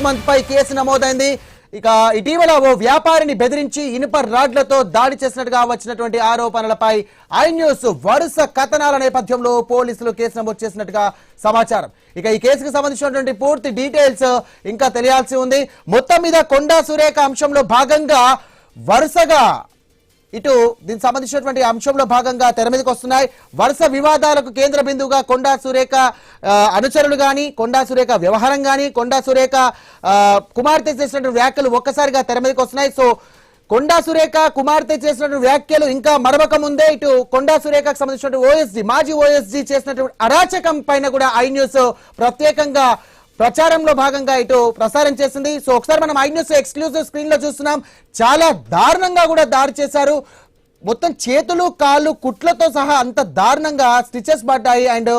సుమంత్ పై case నమోదైంది. ఇక ఇటీవల ఓ వ్యాపారిని బెదిరించి ఇనుప రాడ్లతో దాడి చేసినట్టుగా వచ్చినటువంటి ఆరోపణలపై ఐ న్యూస్ వరుస కథనాల నేపథ్యంలో పోలీసులు కేసు నమోదు చేసినట్టుగా సమాచారం. ఇక ఈ కేసుకు సంబంధించినటువంటి పూర్తి డీటెయిల్స్ ఇంకా తెలియాల్సి ఉంది. మొత్తం మీద కొండా సురేఖ అంశంలో భాగంగా వరుసగా ఇటు దీనికి సంబంధించినటువంటి అంశంలో భాగంగా తెర మీదకి వస్తున్నాయి. వరుస వివాదాలకు కేంద్ర బిందువుగా కొండా సురేఖ అనుచరులు గాని, కొండా సురేఖ వ్యవహారం గాని, కొండా సురేఖ కుమార్తె చేసినటువంటి వ్యాఖ్యలు ఒక్కసారిగా తెర మీదకి వస్తున్నాయి. సో కొండా సురేఖ కుమార్తె చేసినటువంటి వ్యాఖ్యలు ఇంకా మరవక ముందే ఇటు కొండా సురేఖకు సంబంధించినటువంటి ఓఎస్జీ మాజీ ఓఎస్జీ చేసినటువంటి అరాచకం పైన కూడా ఐ న్యూస్ ప్రత్యేకంగా ప్రచారంలో భాగంగా ఇటు ప్రసారం చేసింది. సో ఒకసారి మనం ఐ న్యూస్ ఎక్స్క్లూజివ్ స్క్రీన్ లో చూస్తున్నాం. చాలా దారుణంగా కూడా దాడి చేశారు. మొత్తం చేతులు కాళ్ళు కుట్లతో సహా అంత దారుణంగా స్టిచెస్ పడ్డాయి అండ్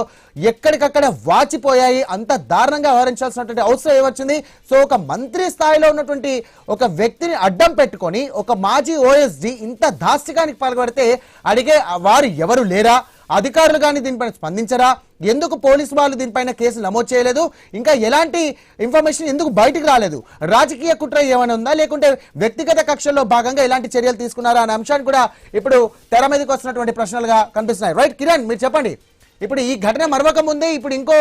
ఎక్కడికక్కడ వాచిపోయాయి. అంత దారుణంగా వ్యవహరించాల్సినటువంటి అవసరం ఏమొచ్చింది? సో ఒక మంత్రి స్థాయిలో ఉన్నటువంటి ఒక వ్యక్తిని అడ్డం పెట్టుకొని ఒక మాజీ ఓఎస్డీ ఇంత దాష్టికానికి పాల్పడితే అడిగే వారు ఎవరు లేరా? అధికారులు కానీ దీనిపైన స్పందించరా? ఎందుకు పోలీసు వాళ్ళు దీనిపైన కేసులు నమోదు చేయలేదు? ఇంకా ఎలాంటి ఇన్ఫర్మేషన్ ఎందుకు బయటికి రాలేదు? రాజకీయ కుట్ర ఏమైనా ఉందా, లేకుంటే వ్యక్తిగత కక్షల్లో భాగంగా ఎలాంటి చర్యలు తీసుకున్నారా అనే అంశాన్ని కూడా ఇప్పుడు తెర మీదకి వస్తున్నటువంటి ప్రశ్నలుగా కనిపిస్తున్నాయి. రైట్ కిరణ్, మీరు చెప్పండి. ఇప్పుడు ఈ ఘటన మరవక ముందే ఇప్పుడు ఇంకో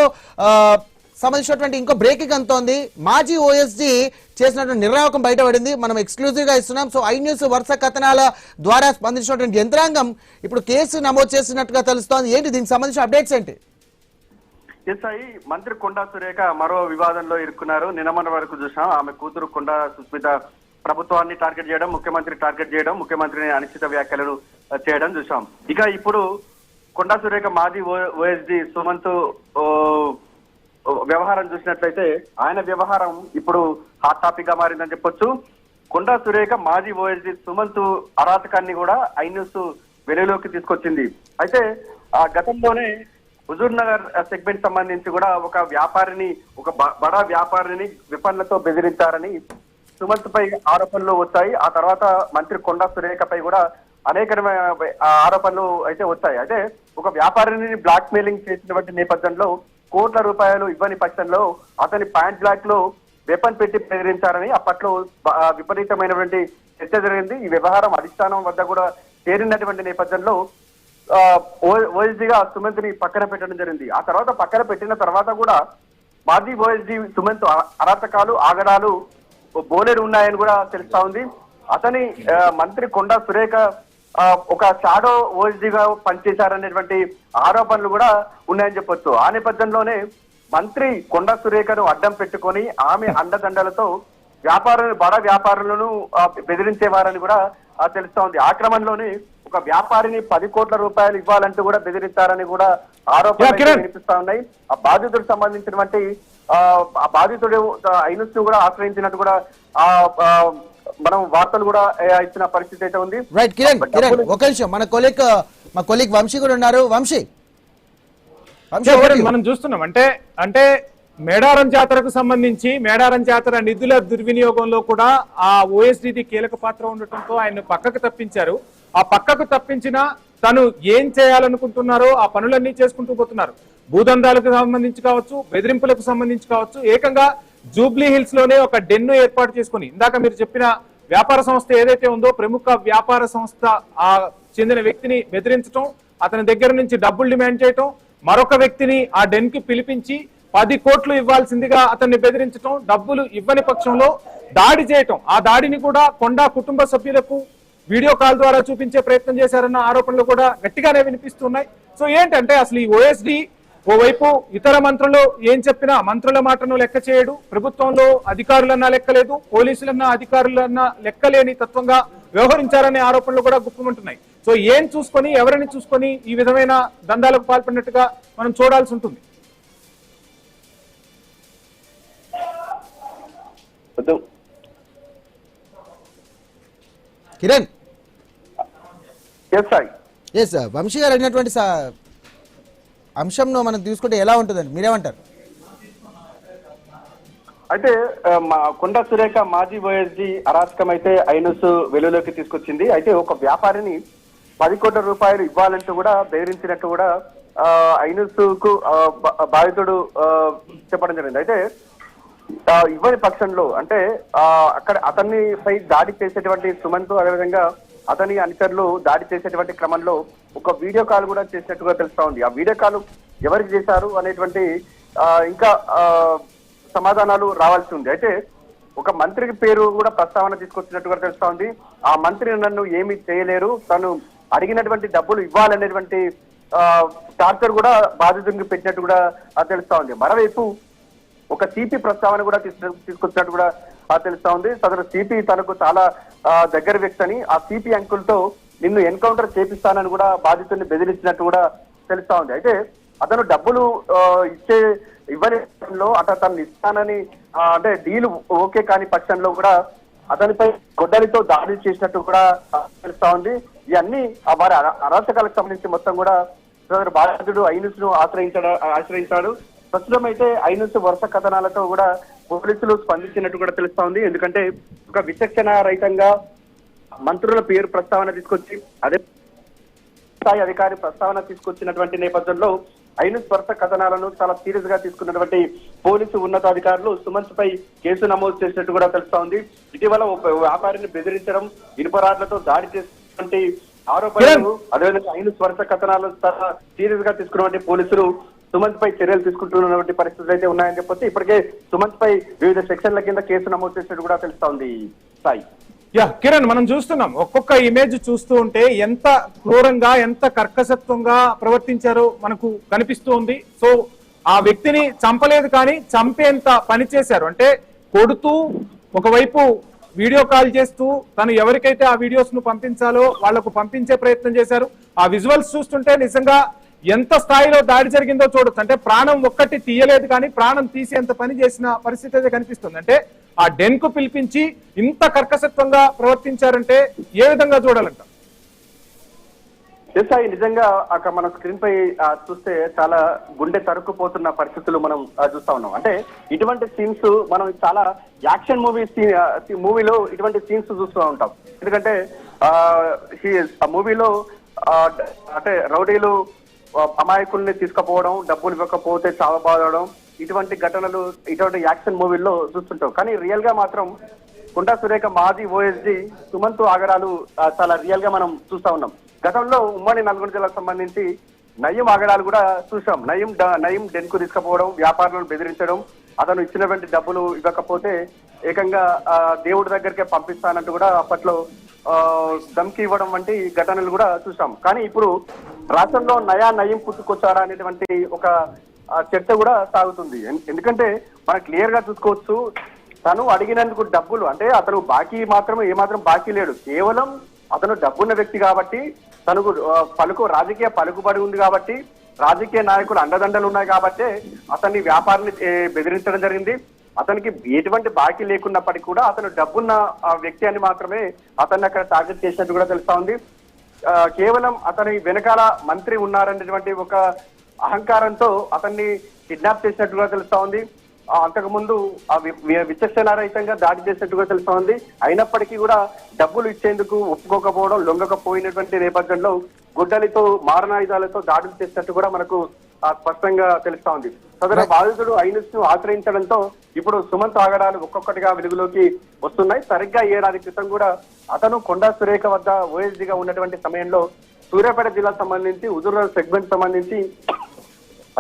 సంబంధించినటువంటి ఇంకో బ్రేకింగ్ అంతోంది. మాజీ ఓఎస్జీ చేసినటువంటి నిర్ణయం బయటపడింది. మనం ఎక్స్క్లూజివ్ గా ఇస్తున్నాం. సో ఐ న్యూస్ వరుస కథనాల ద్వారా స్పందించినటువంటి యంత్రాంగం ఇప్పుడు కేసు నమోదు చేసినట్టుగా తెలుస్తోంది. ఏంటి దీనికి సంబంధించిన అప్డేట్స్ ఏంటి? ఎస్ఐ మంత్రి కొండా సురేఖ మరో వివాదంలో ఇరుక్కున్నారు. నిన్న వరకు చూసాం ఆమె కూతురు కొండా సుస్మిత ప్రభుత్వాన్ని టార్గెట్ చేయడం, ముఖ్యమంత్రి టార్గెట్ చేయడం, ముఖ్యమంత్రిని అనిశ్చిత వ్యాఖ్యలను చేయడం చూసాం. ఇక ఇప్పుడు కొండా సురేఖ మాజీ ఓఎస్డీ సుమంత్ వ్యవహారం చూసినట్లయితే ఆయన వ్యవహారం ఇప్పుడు హాట్ టాపిక్ గా మారిందని చెప్పొచ్చు. కొండా సురేఖ మాజీ ఓఎస్డీ సుమంత్ అరాచకాన్ని కూడా ఐ న్యూస్ వెలుగులోకి తీసుకొచ్చింది. అయితే గతంలోనే హుజూర్ నగర్ సెగ్మెంట్ సంబంధించి కూడా ఒక వ్యాపారిని, ఒక బడా వ్యాపారిని విపన్లతో బెదిరించారని సుమంత్ పై ఆరోపణలు వచ్చాయి. ఆ తర్వాత మంత్రి కొండా సురేఖపై కూడా అనేక ఆరోపణలు అయితే వచ్చాయి. అయితే ఒక వ్యాపారిని బ్లాక్ మెయిలింగ్ చేసినటువంటి నేపథ్యంలో కోట్ల రూపాయలు ఇవ్వని పక్షంలో అతని ప్యాంట్ బ్లాక్ లో వెపన్ పెట్టి బెదిరించారని అప్పట్లో విపరీతమైనటువంటి చర్చ జరిగింది. ఈ వ్యవహారం అధిష్టానం వద్ద కూడా చేరినటువంటి నేపథ్యంలో ఓఎస్డీగా సుమంత్ ని పక్కన పెట్టడం జరిగింది. ఆ తర్వాత పక్కన పెట్టిన తర్వాత కూడా మాజీ ఓఎస్డీ సుమంత్ అరాచకాలు, ఆగడాలు బోలెడు ఉన్నాయని కూడా తెలుస్తా ఉంది. అతని మంత్రి కొండా సురేఖ ఒక షాడో ఓఎస్డీగా పనిచేశారనేటువంటి ఆరోపణలు కూడా ఉన్నాయని చెప్పొచ్చు. ఆ నేపథ్యంలోనే మంత్రి కొండా సురేఖను అడ్డం పెట్టుకొని ఆమె అండదండలతో బడా వ్యాపారులను బెదిరించేవారని కూడా తెలుస్తా ఉంది. ఆ క్రమంలోనే ఒక వ్యాపారిని 10 కోట్ల రూపాయలు ఇవ్వాలంటూ కూడా బెదిరించారని కూడా ఆరోపణలు వినిపిస్తా ఉన్నాయి. ఆ బాధితుడికి సంబంధించినటువంటి ఆ బాధితుడు ఐనుస్ కూడా ఆశ్రయించినట్టు కూడా మనం వార్తలు కూడా ఇచ్చిన పరిస్థితి అయితే ఉంది. రైట్ కిరణ్, ఒక నిమిషం, మా కొలీగ్ వంశీ కూడా ఉన్నారు. వంశీ, మనం చూస్తున్నాం అంటే మేడారం జాతరకు సంబంధించి మేడారం జాతర నిధుల దుర్వినియోగంలో కూడా ఆ ఓఎస్డీది కీలక పాత్ర ఉండటంతో ఆయన పక్కకు తప్పించారు. ఆ పక్కకు తప్పించిన తను ఏం చేయాలనుకుంటున్నారో ఆ పనులన్నీ చేసుకుంటూ పోతున్నారు. భూదందాలకు సంబంధించి కావచ్చు, బెదిరింపులకు సంబంధించి కావచ్చు, ఏకంగా జూబ్లీ హిల్స్ లోనే ఒక డెన్ను ఏర్పాటు చేసుకుని ఇందాక మీరు చెప్పిన వ్యాపార సంస్థ ఏదైతే ఉందో ప్రముఖ వ్యాపార సంస్థ ఆ చెందిన వ్యక్తిని బెదిరించడం, అతని దగ్గర నుంచి డబ్బులు డిమాండ్ చేయటం, మరొక వ్యక్తిని ఆ డెన్ కి పిలిపించి 10 కోట్లు ఇవ్వాల్సిందిగా అతన్ని బెదిరించడం, డబ్బులు ఇవ్వని పక్షంలో దాడి చేయటం, ఆ దాడిని కూడా కొండా కుటుంబ సభ్యులకు వీడియో కాల్ ద్వారా చూపించే ప్రయత్నం చేశారన్న ఆరోపణలు కూడా గట్టిగానే వినిపిస్తున్నాయి. సో ఏంటంటే అసలు ఈ ఓఎస్డీ ఓవైపు ఇతర మంత్రులు ఏం చెప్పినా మంత్రుల మాటను లెక్క చేయడు, ప్రభుత్వంలో అధికారులన్నా లెక్కలేదు, పోలీసులన్నా అధికారులన్నా లెక్కలేని తత్వంగా వ్యవహరించారనే ఆరోపణలు కూడా గుప్పమంటున్నాయి. సో ఏం చూసుకొని ఎవరిని చూసుకొని ఈ విధమైన దందాలకు పాల్పడినట్టుగా మనం చూడాల్సి ఉంటుంది. కిరణ్, వంశీ గారు అడిగినటువంటి అంశంను మనం తీసుకుంటే ఎలా ఉంటుందండి, మీరేమంటారు? అయితే కొండా సురేఖ మాజీ ఓఎస్డీ అరాచకం అయితే ఐనుస్ వెలుగులోకి తీసుకొచ్చింది. అయితే ఒక వ్యాపారిని 10 కోట్ల రూపాయలు ఇవ్వాలంటూ కూడా బెదిరించినట్టు కూడా ఐనుస్ కు బాధితుడు చెప్పడం జరిగింది. అయితే ఇవ్వని పక్షంలో అంటే అక్కడ అతన్ని పై దాడి చేసేటువంటి సుమంత్, అదేవిధంగా అతని అనుచరులు దాడి చేసేటువంటి క్రమంలో ఒక వీడియో కాల్ కూడా చేసినట్టుగా తెలుస్తా ఉంది. ఆ వీడియో కాల్ ఎవరికి చేశారు అనేటువంటి ఇంకా సమాధానాలు రావాల్సి ఉంది. అయితే ఒక మంత్రికి పేరు కూడా ప్రస్తావన తీసుకొచ్చినట్టుగా తెలుస్తా ఉంది. ఆ మంత్రి నన్ను ఏమీ చేయలేరు, తను అడిగినటువంటి డబ్బులు ఇవ్వాలనేటువంటి టార్చర్ కూడా బాధితుడికి పెట్టినట్టు కూడా తెలుస్తా ఉంది. మరోవైపు ఒక సిపి ప్రస్తావన కూడా తీసుకొచ్చినట్టు కూడా తెలుస్తా ఉంది. సదరు సిపి తనకు చాలా దగ్గర వ్యక్తి అని, ఆ సిపి అంకుల్ తో నిన్ను ఎన్కౌంటర్ చేపిస్తానని కూడా బాధితుడిని బెదిరించినట్టు కూడా తెలుస్తా ఉంది. అయితే అతను డబ్బులు ఇవ్వని పక్షంలో తను ఇస్తానని అంటే డీల్ ఓకే కాని పక్షంలో కూడా అతనిపై గొడ్డలితో దాడి చేసినట్టు కూడా తెలుస్తా ఉంది. ఇవన్నీ వారి అరాచకాలకు సంబంధించి మొత్తం కూడా బాధితుడు ఐన్యూస్ ను ఆశ్రయించాడు. ప్రస్తుతం అయితే ఐన్యూస్ వరుస కథనాలతో కూడా పోలీసులు స్పందించినట్టు కూడా తెలుస్తా ఉంది. ఎందుకంటే ఒక విచక్షణ రహితంగా మంత్రుల పేరు ప్రస్తావన తీసుకొచ్చి అదే స్థాయి అధికారి ప్రస్తావన తీసుకొచ్చినటువంటి నేపథ్యంలో ఐన్యూస్ వరుస కథనాలను చాలా సీరియస్ గా తీసుకున్నటువంటి పోలీసు ఉన్నతాధికారులు సుమంత్ పై కేసు నమోదు చేసినట్టు కూడా తెలుస్తా ఉంది. ఇటీవల ఒక వ్యాపారిని బెదిరించడం, ఇనుపరాట్లతో దాడి చేసినటువంటి ఆరోపణలు, అదేవిధంగా ఐన్యూస్ వరుస కథనాలు చాలా సీరియస్ గా తీసుకున్నటువంటి పోలీసులు సుమంత్ పై చర్యలు తీసుకుంటున్నటువంటి పరిస్థితులు అయితే ఉన్నాయని చెప్పొచ్చు. ఇప్పటికే సుమంత్ పై వివిధ సెక్షన్ల కింద కేసు నమోదు చేసినట్టు కూడా తెలుస్తా ఉంది. సాయి కిరణ్, మనం చూస్తున్నాం ఒక్కొక్క ఇమేజ్ చూస్తూ ఉంటే ఎంత క్రూరంగా, ఎంత కర్కశత్వంగా ప్రవర్తించారో మనకు కనిపిస్తూ ఉంది. సో ఆ వ్యక్తిని చంపలేదు కానీ చంపేంత పని చేశారు. అంటే కొడుతూ ఒకవైపు వీడియో కాల్ చేస్తూ తను ఎవరికైతే ఆ వీడియోస్ ను పంపించాలో వాళ్లకు పంపించే ప్రయత్నం చేశారు. ఆ విజువల్స్ చూస్తుంటే నిజంగా ఎంత స్థాయిలో దాడి జరిగిందో చూడొచ్చు. అంటే ప్రాణం ఒక్కటి తీయలేదు కానీ ప్రాణం తీసేంత పని చేసిన పరిస్థితి అయితే కనిపిస్తుంది. అంటే ఆ డెన్ కు పిలిపించి ఇంత కర్కశత్వంగా ప్రవర్తించారంటే ఏ విధంగా చూడాలంట? సాయి, నిజంగా అక్కడ మన స్క్రీన్ పై చూస్తే చాలా గుండె తరుక్కుపోతున్న పరిస్థితులు మనం చూస్తా ఉన్నాం. అంటే ఇటువంటి సీన్స్ మనం చాలా యాక్షన్ మూవీలో ఇటువంటి సీన్స్ చూస్తూ ఉంటాం. ఎందుకంటే ఆ మూవీలో అంటే రౌడీలు అమాయకుల్ని తీసుకుపోవడం, డబ్బులు ఇవ్వకపోతే చావబాదడం, ఇటువంటి ఘటనలు ఇటువంటి యాక్షన్ మూవీల్లో చూస్తుంటాం. కానీ రియల్ గా మాత్రం కుండా సురేఖ మాజీ ఓఎస్డీ సుమంత్ ఆగడాలు చాలా రియల్ గా మనం చూస్తా ఉన్నాం. గతంలో ఉమ్మడి నల్గొండ జిల్లాకు సంబంధించి నయం ఆగడాలు కూడా చూసాం. నయం డెన్ కు తీసుకుపోవడం, వ్యాపారులను బెదిరించడం, అతను ఇచ్చినటువంటి డబ్బులు ఇవ్వకపోతే ఏకంగా దేవుడి దగ్గరికే పంపిస్తానంటూ కూడా అప్పట్లో ధమ్కి ఇవ్వడం వంటి ఘటనలు కూడా చూసాం. కానీ ఇప్పుడు రాష్ట్రంలో నయం పుట్టుకొచ్చారా అనేటువంటి ఒక చర్చ కూడా సాగుతుంది. ఎందుకంటే మనం క్లియర్ గా చూసుకోవచ్చు, తను అడిగినందుకు డబ్బులు అంటే అతను బాకీ ఏమాత్రం బాకీ లేడు. కేవలం అతను డబ్బున్న వ్యక్తి కాబట్టి, తనకు రాజకీయ పలుకుబడి ఉంది కాబట్టి, రాజకీయ నాయకులు అండదండలు ఉన్నాయి కాబట్టి అతన్ని వ్యాపారాన్ని బెదిరించడం జరిగింది. అతనికి ఎటువంటి బాకీ లేకున్నప్పటికీ కూడా అతను డబ్బున్న వ్యక్తి అని మాత్రమే అతన్ని అక్కడ టార్గెట్ చేసినట్టు కూడా తెలుస్తా ఉంది. కేవలం అతని వెనకాల మంత్రి ఉన్నారనేటువంటి ఒక అహంకారంతో అతన్ని కిడ్నాప్ చేసినట్టుగా తెలుస్తా ఉంది. అంతకుముందు విచక్షణారహితంగా దాడి చేసినట్టుగా తెలుస్తా ఉంది. అయినప్పటికీ కూడా డబ్బులు ఇచ్చేందుకు ఒప్పుకోకపోవడం, లొంగకపోయినటువంటి నేపథ్యంలో గుడ్డలితో మారణాయుధాలతో దాడులు చేసినట్టు కూడా మనకు స్పష్టంగా తెలుస్తా ఉంది. సదరు బాధితుడు ఐన్యూస్ ను ఆశ్రయించడంతో ఇప్పుడు సుమంత్ ఆగడాలు ఒక్కొక్కటిగా వెలుగులోకి వస్తున్నాయి. సరిగ్గా ఏడాది క్రితం కూడా అతను కొండా సురేఖ వద్ద ఓఎస్డీగా ఉన్నటువంటి సమయంలో సూర్యాపేట జిల్లాకు సంబంధించి హుజూర్ సెగ్మెంట్ సంబంధించి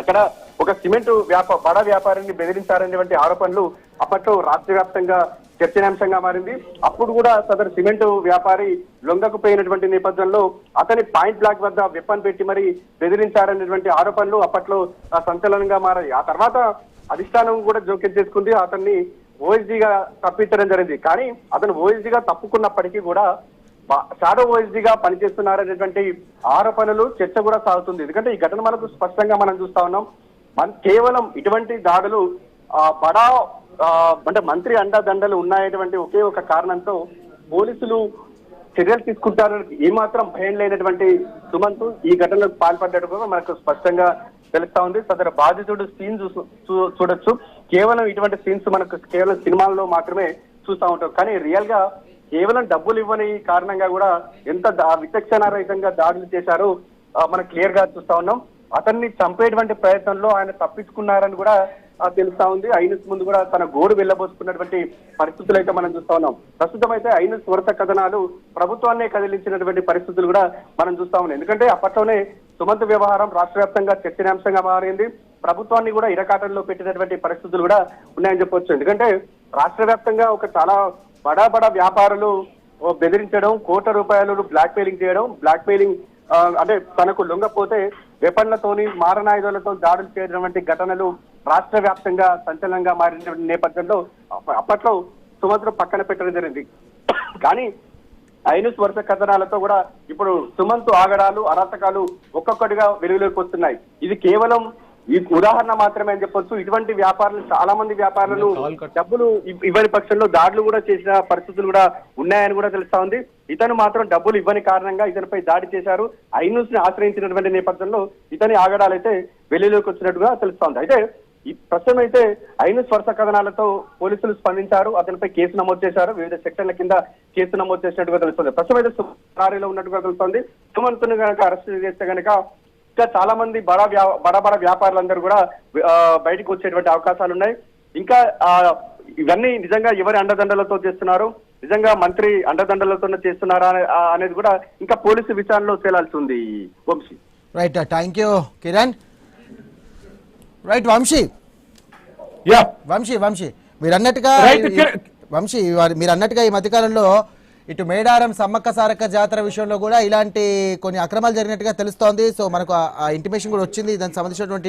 అక్కడ ఒక సిమెంట్ బడా వ్యాపారిని బెదిరించారనేటువంటి ఆరోపణలు అప్పట్లో రాష్ట్ర వ్యాప్తంగా చర్చనీయాంశంగా మారింది. అప్పుడు కూడా సదరు సిమెంట్ వ్యాపారి లొంగకపోయినటువంటి నేపథ్యంలో అతని పాయింట్ బ్లాక్ వద్ద వెపన్ పెట్టి మరి బెదిరించారనేటువంటి ఆరోపణలు అప్పట్లో సంచలనంగా మారాయి. ఆ తర్వాత అధిష్టానం కూడా జోక్యం చేసుకుంది, అతన్ని ఓఎస్డీగా తప్పించడం జరిగింది. కానీ అతను ఓఎస్డీగా తప్పుకున్నప్పటికీ కూడా షాడో ఓఎస్డీగా పనిచేస్తున్నారనేటువంటి ఆరోపణలు చర్చ కూడా సాగుతుంది. ఎందుకంటే ఈ ఘటన మనకు స్పష్టంగా మనం చూస్తా ఉన్నాం. కేవలం ఇటువంటి దాడులు బడా అంటే మంత్రి అండదండలు ఉన్నాయటువంటి ఒకే ఒక కారణంతో పోలీసులు చర్యలు తీసుకుంటారని ఏమాత్రం భయం లేనటువంటి సుమంత్ ఈ ఘటనకు పాల్పడ్డట్టు కూడా మనకు స్పష్టంగా తెలుస్తా ఉంది. సదరు బాధితుడు సీన్ చూడొచ్చు. కేవలం ఇటువంటి సీన్స్ మనకు కేవలం సినిమాల్లో మాత్రమే చూస్తూ ఉంటాం. కానీ రియల్ గా కేవలం డబ్బులు ఇవ్వని కారణంగా కూడా ఎంత విచక్షణారహితంగా దాడులు చేశారో మనం క్లియర్ గా చూస్తా ఉన్నాం. అతన్ని చంపేటువంటి ప్రయత్నంలో ఆయన తప్పించుకున్నారని కూడా తెలుస్తా ఉంది. ఐన్యూస్ ముందు కూడా తన గోడు వెళ్ళబోసుకున్నటువంటి పరిస్థితులు అయితే మనం చూస్తా ఉన్నాం. ప్రస్తుతం అయితే ఐన్యూస్ వరుస కథనాలు ప్రభుత్వాన్నే కదిలించినటువంటి పరిస్థితులు కూడా మనం చూస్తా ఉన్నాం. ఎందుకంటే అప్పట్లోనే సుమంత్ వ్యవహారం రాష్ట్ర వ్యాప్తంగా చర్చనీయాంశంగా మారింది. ప్రభుత్వాన్ని కూడా ఇరకాటంలో పెట్టినటువంటి పరిస్థితులు కూడా ఉన్నాయని చెప్పొచ్చు. ఎందుకంటే రాష్ట్ర వ్యాప్తంగా ఒక చాలా బడా వ్యాపారులు బెదిరించడం, ₹1,00,00,000 బ్లాక్ మెయిలింగ్ చేయడం, బ్లాక్ మెయిలింగ్ అంటే తనకు లొంగపోతే వెపన్లతోని మారణాయుధాలతో దాడులు చేయడం వంటి ఘటనలు రాష్ట్ర వ్యాప్తంగా సంచలనంగా మారిన నేపథ్యంలో అప్పట్లో సుమంత్ పక్కన పెట్టడం జరిగింది. కానీ ఐన్యూస్ వరుస కథనాలతో కూడా ఇప్పుడు సుమంత్ ఆగడాలు, అరాచకాలు ఒక్కొక్కటిగా వెలుగులోకి వస్తున్నాయి. ఇది కేవలం ఈ ఉదాహరణ మాత్రమే అని చెప్పొచ్చు. ఇటువంటి వ్యాపారులు చాలా మంది వ్యాపారులు డబ్బులు ఇవ్వని పక్షంలో దాడులు కూడా చేసిన పరిస్థితులు కూడా ఉన్నాయని కూడా తెలుస్తా ఉంది. ఇతను మాత్రం డబ్బులు ఇవ్వని కారణంగా ఇతనిపై దాడి చేశారు. ఐన్యూస్ ని ఆశ్రయించినటువంటి నేపథ్యంలో ఇతని ఆగడాలు అయితే వెలుగులోకి వచ్చినట్టుగా తెలుస్తా ఉంది. అయితే ఈ ప్రస్తుతం అయితే ఐన్యూస్ వరుస కథనాలతో పోలీసులు స్పందించారు. అతనిపై కేసు నమోదు చేశారు. వివిధ సెక్షన్ల కింద కేసు నమోదు చేసినట్టుగా తెలుస్తుంది. ప్రస్తుతం అయితే సుమారులో ఉన్నట్టుగా తెలుస్తోంది. సుమంత్ను కనుక అరెస్ట్ చేస్తే కనుక ఇంకా చాలా మంది బడా వ్యాపారులందరూ కూడా బయటకు వచ్చేటువంటి అవకాశాలు ఉన్నాయి. ఇంకా ఇవన్నీ నిజంగా ఎవరి అండదండలతో చేస్తున్నారు, నిజంగా మంత్రి అండదండలతో చేస్తున్నారా అనేది కూడా ఇంకా పోలీసు విచారణలో తేలాల్సి ఉంది. Vamshi. Right, thank you Kiran. Right Vamshi, మీరు అన్నట్టుగా మీరు అన్నట్టుగా ఈ మధ్యకాలంలో ఇటు మేడారం సమ్మక్క సారక్క జాతర విషయంలో కూడా ఇలాంటి కొన్ని అక్రమాలు జరిగినట్టుగా తెలుస్తోంది. సో మనకు ఆ ఇంటిమేషన్ కూడా వచ్చింది. దానికి సంబంధించినటువంటి